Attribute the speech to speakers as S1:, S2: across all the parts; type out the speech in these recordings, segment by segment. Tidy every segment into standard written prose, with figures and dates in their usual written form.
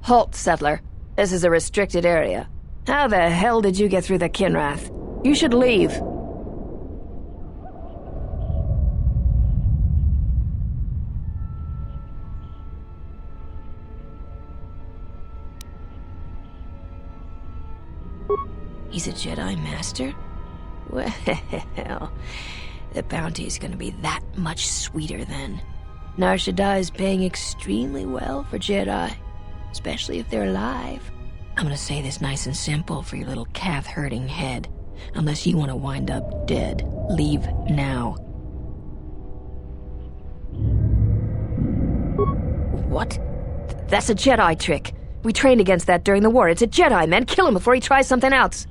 S1: Halt, settler. This is a restricted area. How the hell did you get through the Kinrath? You should leave. He's a Jedi Master? Well, the bounty's gonna be that much sweeter then. Nar Shaddai's paying extremely well for Jedi, especially if they're alive. I'm gonna say this nice and simple for your little calf-hurting head. Unless you want to wind up dead, leave now. What? That's a Jedi trick. We trained against that during the war. It's a Jedi, man. Kill him before he tries something else.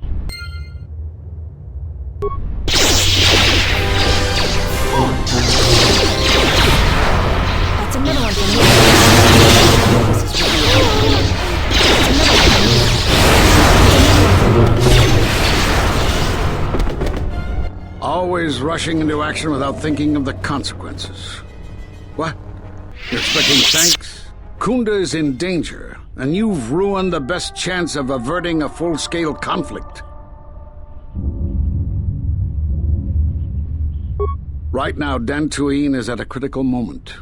S1: That's a middle one for me.
S2: Always rushing into action without thinking of the consequences. What? You're expecting thanks? Kunda is in danger, and you've ruined the best chance of averting a full-scale conflict. Right now, Dantooine is at a critical moment.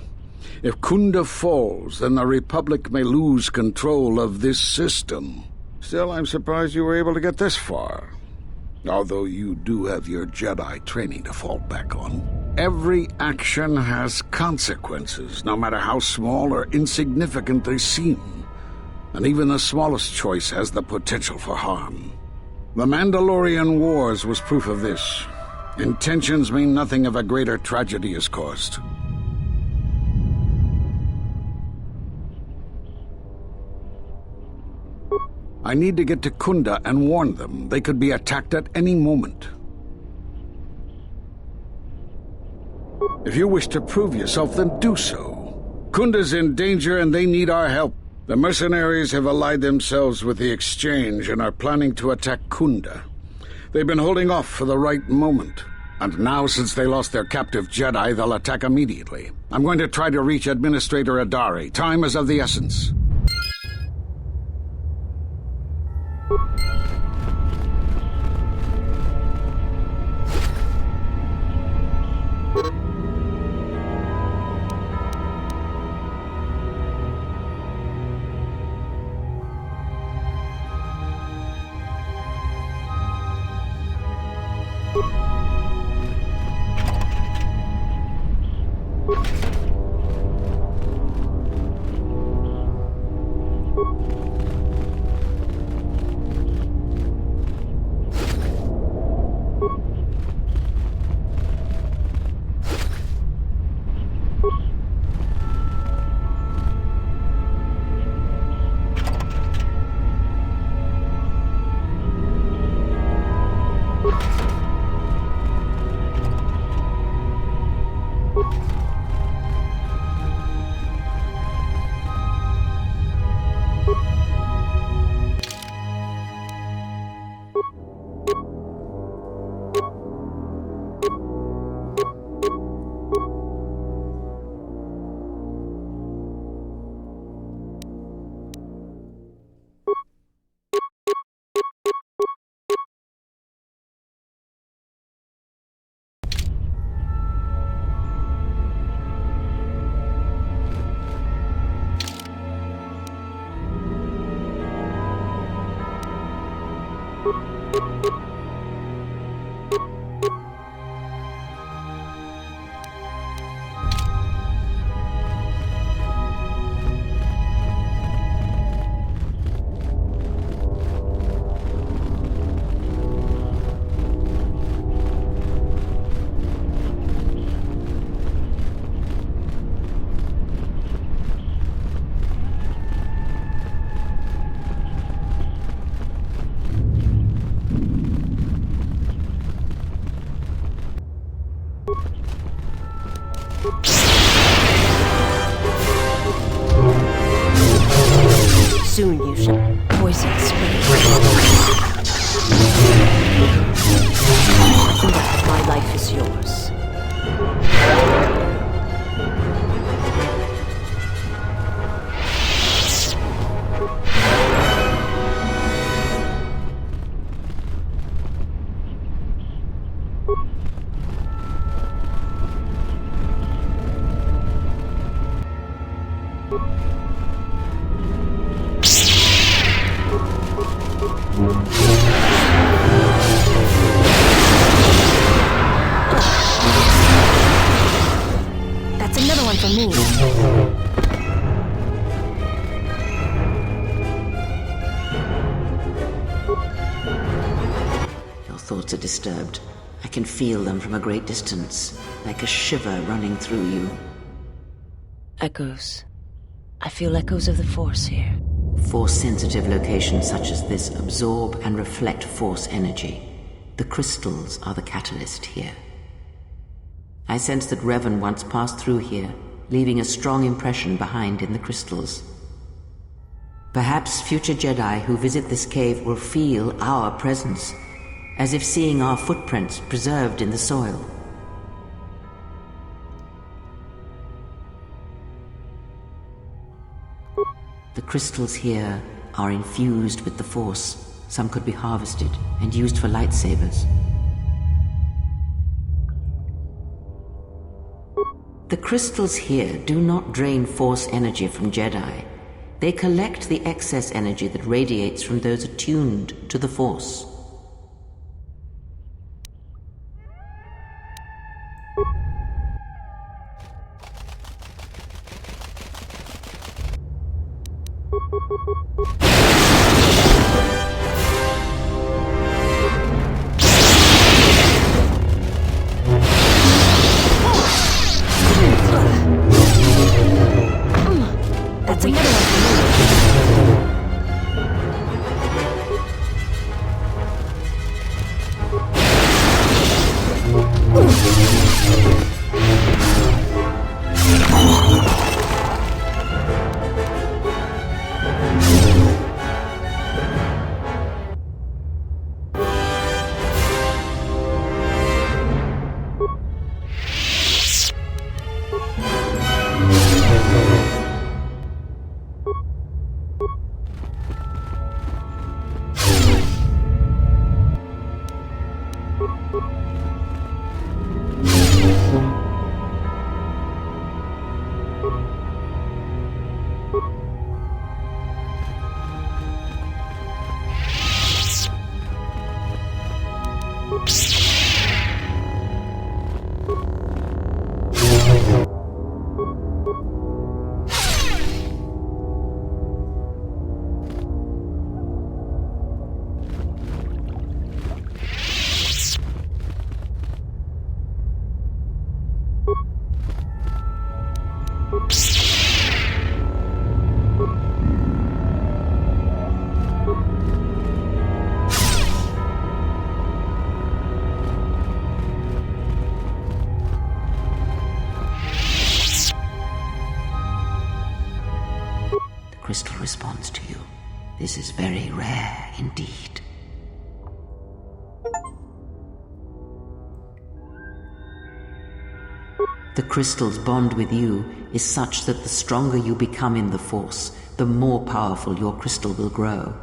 S2: If Kunda falls, then the Republic may lose control of this system. Still, I'm surprised you were able to get this far. Although you do have your Jedi training to fall back on. Every action has consequences, no matter how small or insignificant they seem. And even the smallest choice has the potential for harm. The Mandalorian Wars was proof of this. Intentions mean nothing if a greater tragedy is caused. I need to get to Kunda and warn them. They could be attacked at any moment. If you wish to prove yourself, then do so. Kunda's in danger and they need our help. The mercenaries have allied themselves with the Exchange and are planning to attack Kunda. They've been holding off for the right moment. And now, since they lost their captive Jedi, they'll attack immediately. I'm going to try to reach Administrator Adari. Time is of the essence.
S1: Soon you shall poison space. My life is yours.
S3: thoughts are disturbed. I can feel them from a great distance, like a shiver running through you.
S1: Echoes. I feel echoes of the Force here.
S3: Force-sensitive locations such as this absorb and reflect Force energy. The crystals are the catalyst here. I sense that Revan once passed through here, leaving a strong impression behind in the crystals. Perhaps future Jedi who visit this cave will feel our presence, as if seeing our footprints preserved in the soil. The crystals here are infused with the Force. Some could be harvested and used for lightsabers. The crystals here do not drain Force energy from Jedi. They collect the excess energy that radiates from those attuned to the Force.
S1: That's another one for me.
S3: Crystal responds to you. This is very rare indeed. The crystal's bond with you is such that the stronger you become in the Force, the more powerful your crystal will grow.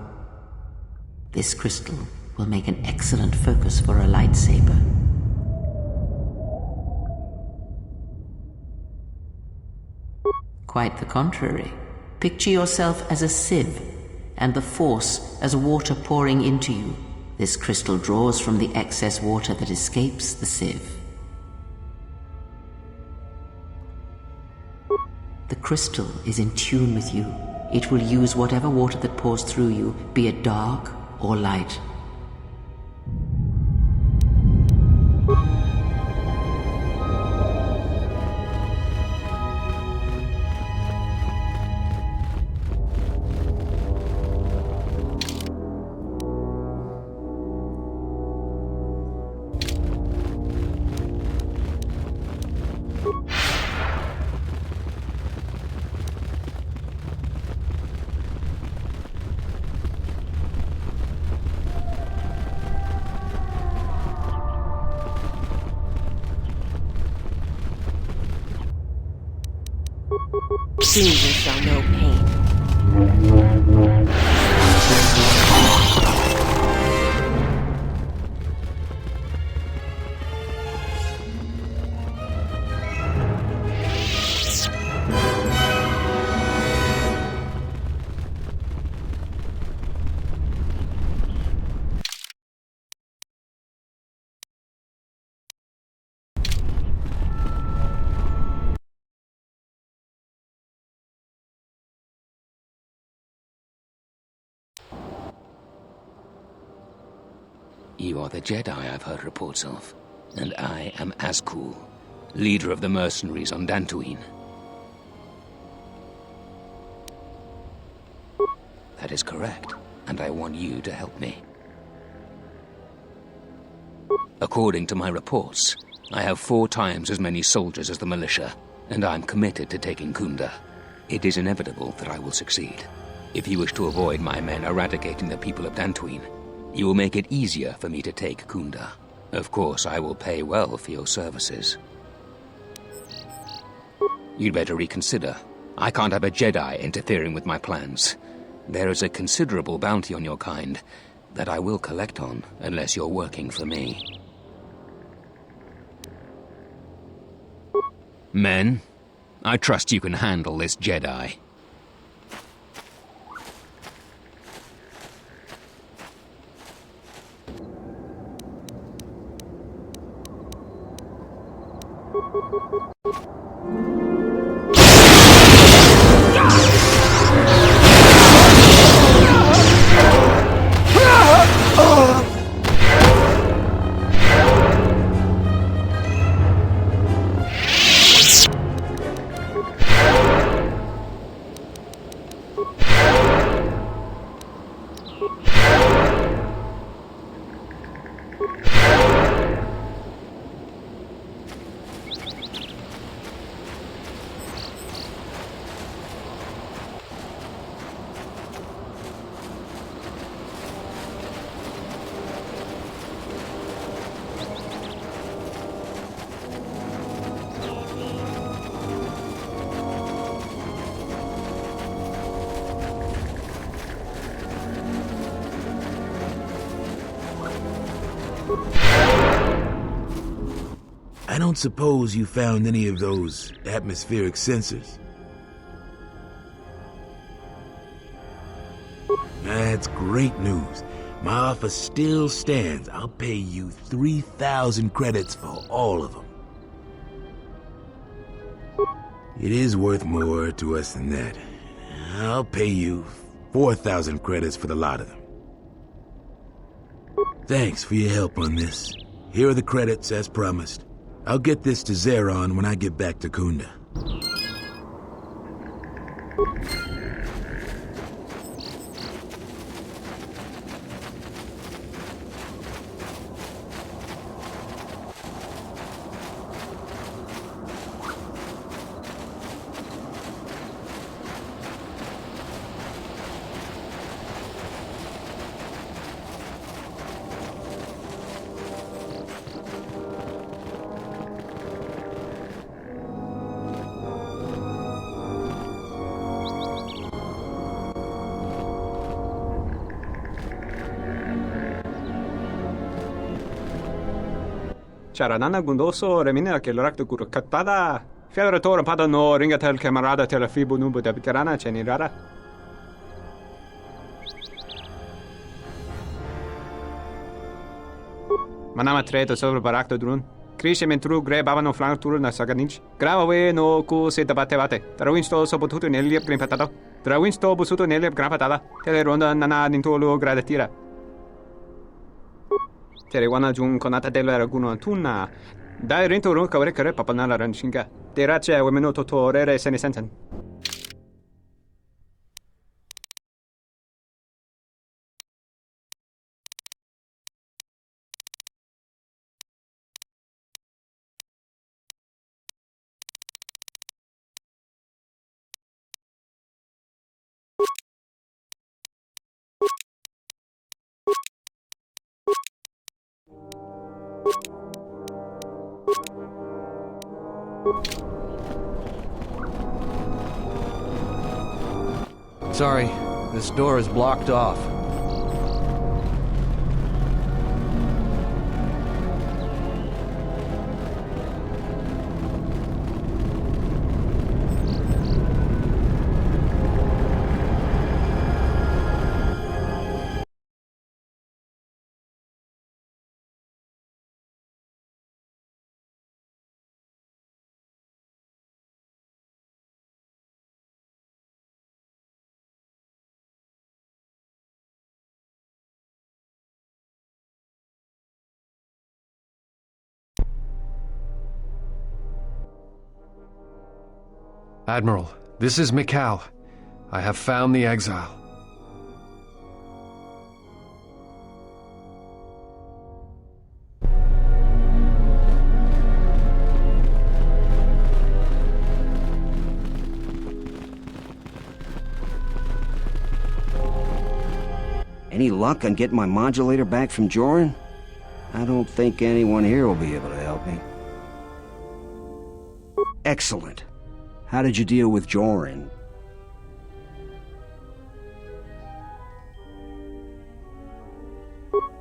S3: This crystal will make an excellent focus for a lightsaber. Quite the contrary. Picture yourself as a sieve, and the Force as water pouring into you. This crystal draws from the excess water that escapes the sieve. The crystal is in tune with you. It will use whatever water that pours through you, be it dark or light.
S1: Soon you shall know pain.
S4: You are the Jedi I've heard reports of, and I am Azkul, leader of the mercenaries on Dantooine. That is correct, and I want you to help me. According to my reports, I have 4 times as many soldiers as the militia, and I'm committed to taking Kunda. It is inevitable that I will succeed. If you wish to avoid my men eradicating the people of Dantooine, you will make it easier for me to take Kunda. Of course, I will pay well for your services. You'd better reconsider. I can't have a Jedi interfering with my plans. There is a considerable bounty on your kind that I will collect on unless you're working for me. Men, I trust you can handle this Jedi.
S5: I don't suppose you found any of those atmospheric sensors? That's great news. My offer still stands. I'll pay you 3,000 credits for all of them. It is worth more to us than that. I'll pay you 4,000 credits for the lot of them. Thanks for your help on this. Here are the credits as promised. I'll get this to Zeron when I get back to Kunda.
S6: Charanana gundoso remina che l'orakto guru katpada. Fiadra tora pada no ringatel camarada tela fibu nubu da bitarana cenirara. Manama treto sobre barakto drun. Krishe mentru gre baba no flank turu na saganich. Grava we no ku se tabate bate. Trawinsto so potuto neliep grim patado. Trawinsto busuto neliep gran patada. Tele ronda nana nintolo gradatira. Tere wana jung konata della raguno antuna. Dai rento ron kawre kare papanala ranshinga. Terace wemeno toto rere sene sensen.
S7: Sorry, this door is blocked off.
S8: Admiral, this is Mikal. I have found the exile.
S9: Any luck on getting my modulator back from Joran? I don't think anyone here will be able to help me. Excellent. How did you deal with Joran?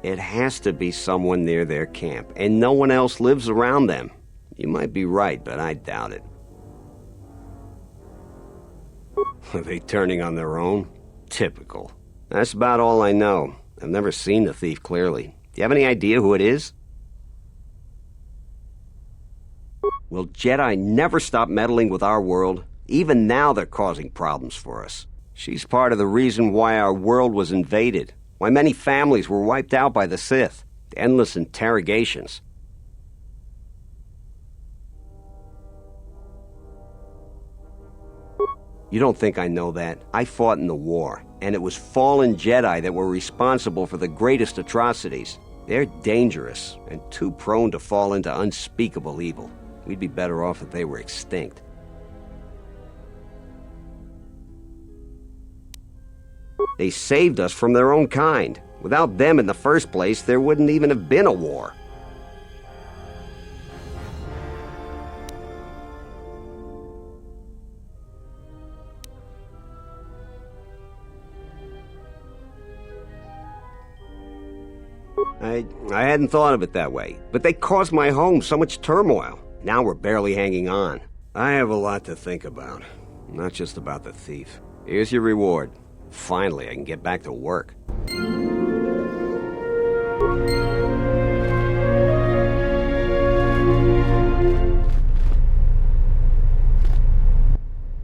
S9: It has to be someone near their camp, and no one else lives around them. You might be right, but I doubt it. Are they turning on their own? Typical. That's about all I know. I've never seen the thief clearly. Do you have any idea who it is? Well, Jedi never stop meddling with our world. Even now they're causing problems for us. She's part of the reason why our world was invaded, why many families were wiped out by the Sith, the endless interrogations. You don't think I know that? I fought in the war, and it was fallen Jedi that were responsible for the greatest atrocities. They're dangerous and too prone to fall into unspeakable evil. We'd be better off if they were extinct. They saved us from their own kind. Without them in the first place, there wouldn't even have been a war. I hadn't thought of it that way, but they caused my home so much turmoil. Now we're barely hanging on. I have a lot to think about, not just about the thief. Here's your reward. Finally, I can get back to work.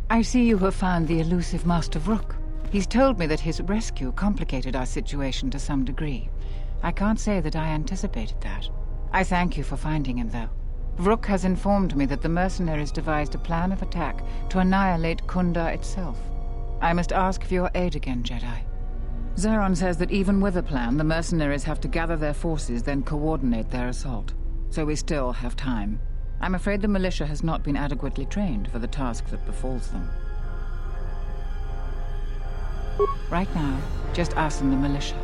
S10: I see you have found the elusive Master Vrook. He's told me that his rescue complicated our situation to some degree. I can't say that I anticipated that. I thank you for finding him, though. Vrook has informed me that the mercenaries devised a plan of attack to annihilate Kunda itself. I must ask for your aid again, Jedi. Zeron says that even with a plan, the mercenaries have to gather their forces, then coordinate their assault. So we still have time. I'm afraid the militia has not been adequately trained for the task that befalls them. Right now, just us and the militia.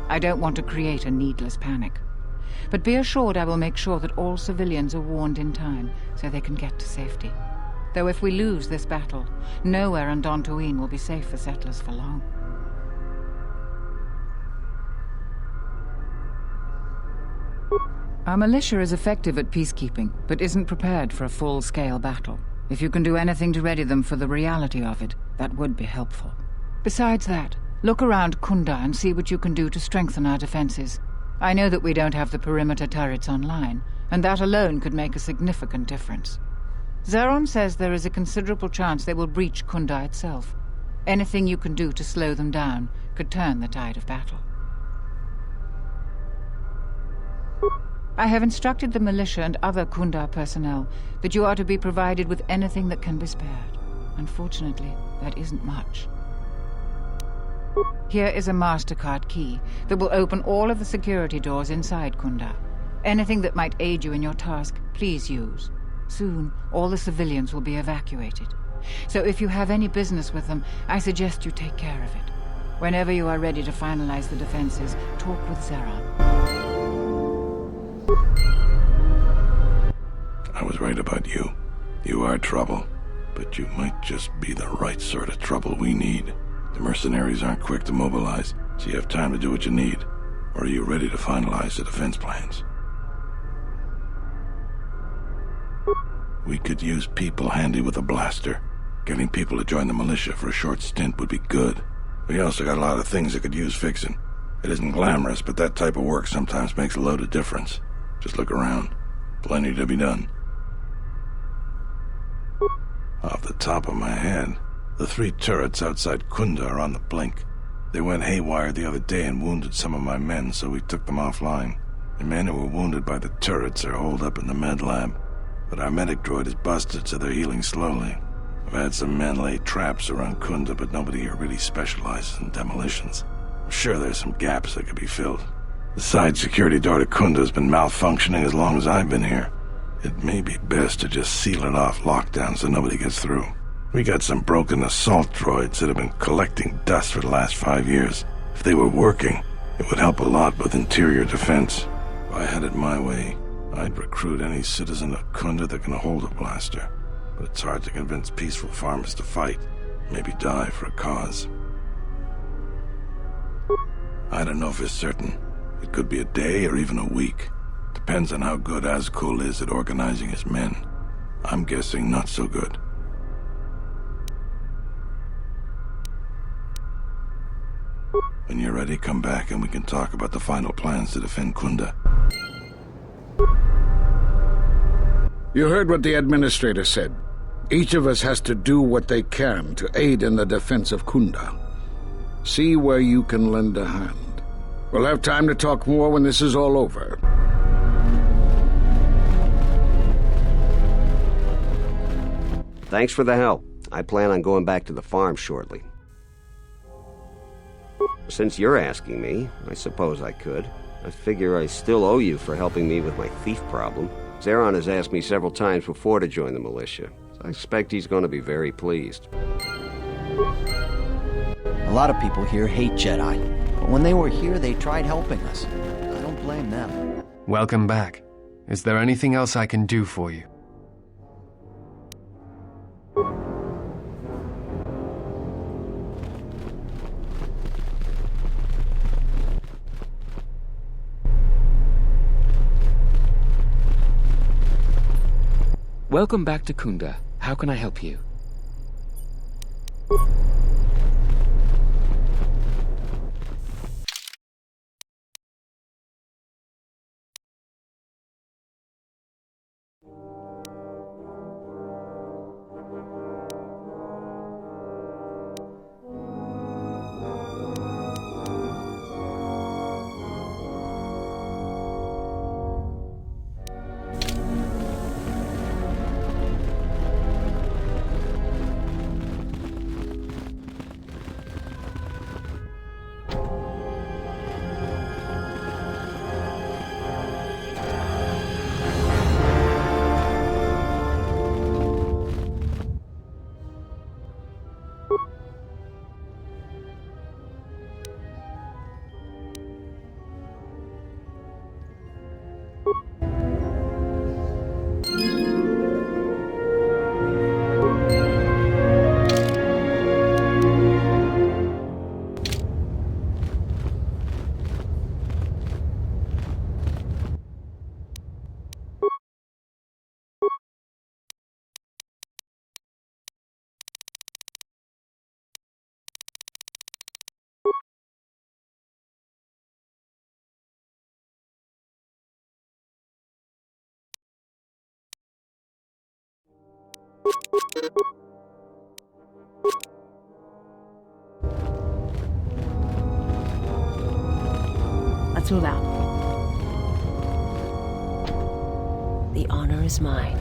S10: I don't want to create a needless panic. But be assured I will make sure that all civilians are warned in time so they can get to safety. Though if we lose this battle, nowhere on Dantooine will be safe for settlers for long. Our militia is effective at peacekeeping, but isn't prepared for a full-scale battle. If you can do anything to ready them for the reality of it, that would be helpful. Besides that, look around Kunda and see what you can do to strengthen our defenses. I know that we don't have the perimeter turrets online, and that alone could make a significant difference. Zeron says there is a considerable chance they will breach Kunda itself. Anything you can do to slow them down could turn the tide of battle. I have instructed the militia and other Kunda personnel that you are to be provided with anything that can be spared. Unfortunately, that isn't much. Here is a MasterCard key that will open all of the security doors inside Kunda. Anything that might aid you in your task, please use. Soon, all the civilians will be evacuated. So if you have any business with them, I suggest you take care of it. Whenever you are ready to finalize the defenses, talk with Zeron.
S11: I was right about you. You are trouble, but you might just be the right sort of trouble we need. The mercenaries aren't quick to mobilize, so you have time to do what you need. Or are you ready to finalize the defense plans? We could use people handy with a blaster. Getting people to join the militia for a short stint would be good. We also got a lot of things that could use fixing. It isn't glamorous, but that type of work sometimes makes a load of difference. Just look around. Plenty to be done. Off the top of my head, the 3 turrets outside Kunda are on the blink. They went haywire the other day and wounded some of my men, so we took them offline. The men who were wounded by the turrets are holed up in the med lab, but our medic droid is busted, so they're healing slowly. had some men lay traps around Kunda, but nobody here really specializes in demolitions. I'm sure there's some gaps that could be filled. The side security door to Kunda has been malfunctioning as long as I've been here. It may be best to just seal it off lockdown so nobody gets through. We got some broken assault droids that have been collecting dust for the last 5 years. If they were working, it would help a lot with interior defense. If I had it my way, I'd recruit any citizen of Kunda that can hold a blaster. But it's hard to convince peaceful farmers to fight, maybe die for a cause. I don't know for certain. It could be a day or even a week. Depends on how good Azkul is at organizing his men. I'm guessing not so good. When you're ready, come back and we can talk about the final plans to defend Kunda.
S2: You heard what the administrator said. Each of us has to do what they can to aid in the defense of Kunda. See where you can lend a hand. We'll have time to talk more when this is all over.
S9: Thanks for the help. I plan on going back to the farm shortly. Since you're asking me, I suppose I could. I figure I still owe you for helping me with my thief problem. Zeron has asked me several times before to join the militia, so I expect he's going to be very pleased.
S7: A lot of people here hate Jedi, but when they were here, they tried helping us. I don't blame them.
S8: Welcome back. Is there anything else I can do for you?
S4: Welcome back to Kunda. How can I help you?
S12: Let's move out. The honor is mine.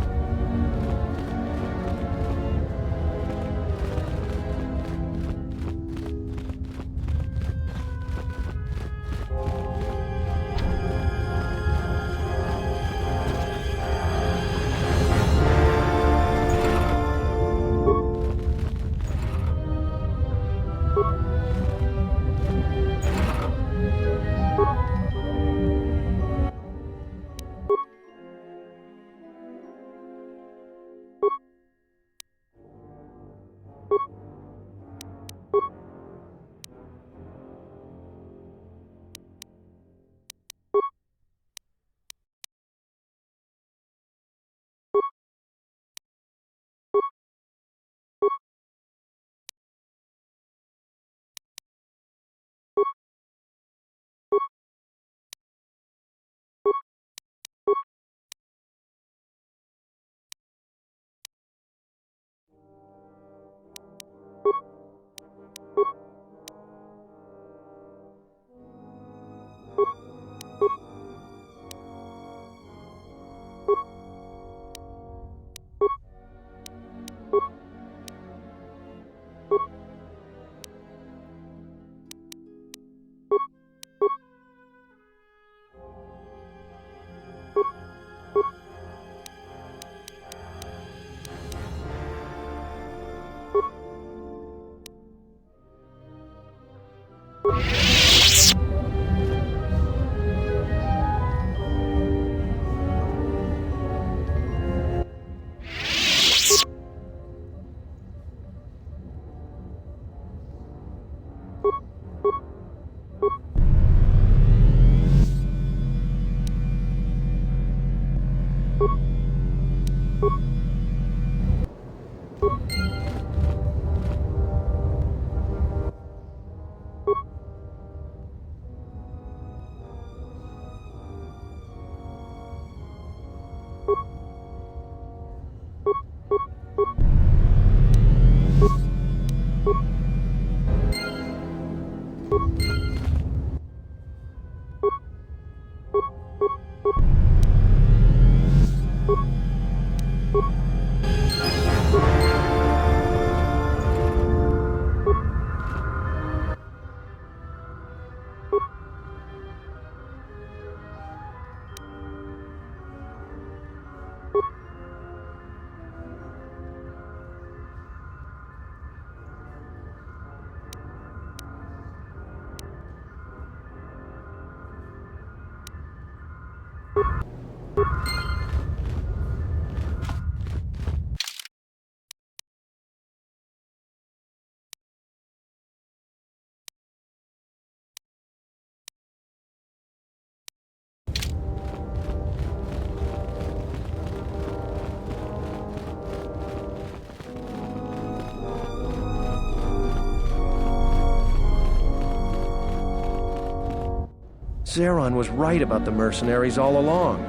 S8: Zeron was right about the mercenaries all along.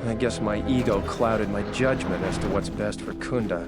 S8: I guess my ego clouded my judgment as to what's best for Kunda.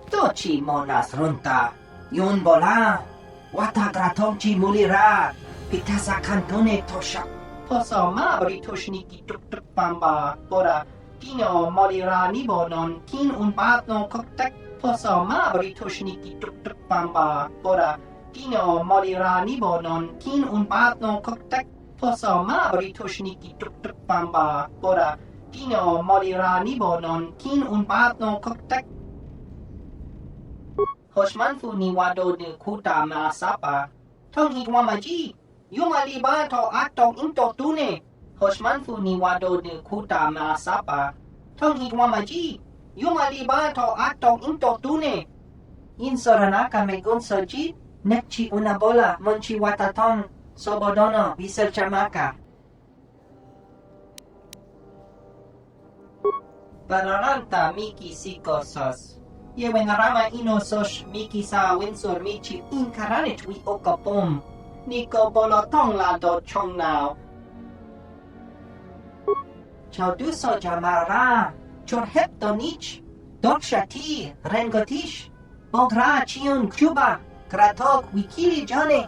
S13: Tochi monas runta, yun bola, wata gratonchi mulira, pitasa cantone tosha. Posoma britushniki tuk tuk bamba, bora, pino molira nibo non, kin un bat no koktek. Posoma britushniki tuk tuk bamba, bora, pino molira nibo non, kin un bat no koktek. Posoma britushniki tuk tuk bamba, bora, pino molira nibo non, kin un bat no koktek. Hoshmanfu ni wado de kuta ma sapa. Tong hitwa maji. Yuma liba to atong into tune. Hoshmanfu ni wado de kuta ma sapa. Tong hitwa maji. Yuma liba to atong into tune. In soranaka megun soji. Nekchi una bola monchi watatong. Sobodono visel chamaka. Bararanta miki sikosos. Yewenarama inososh miki sa winsor michi inkaranit wi okapom. Niko bolotong la do chong now. Chauduso jamara. Chorhep donich. Dorshati rengotish. Bogra chiun Cuba. Kratok wikili jane.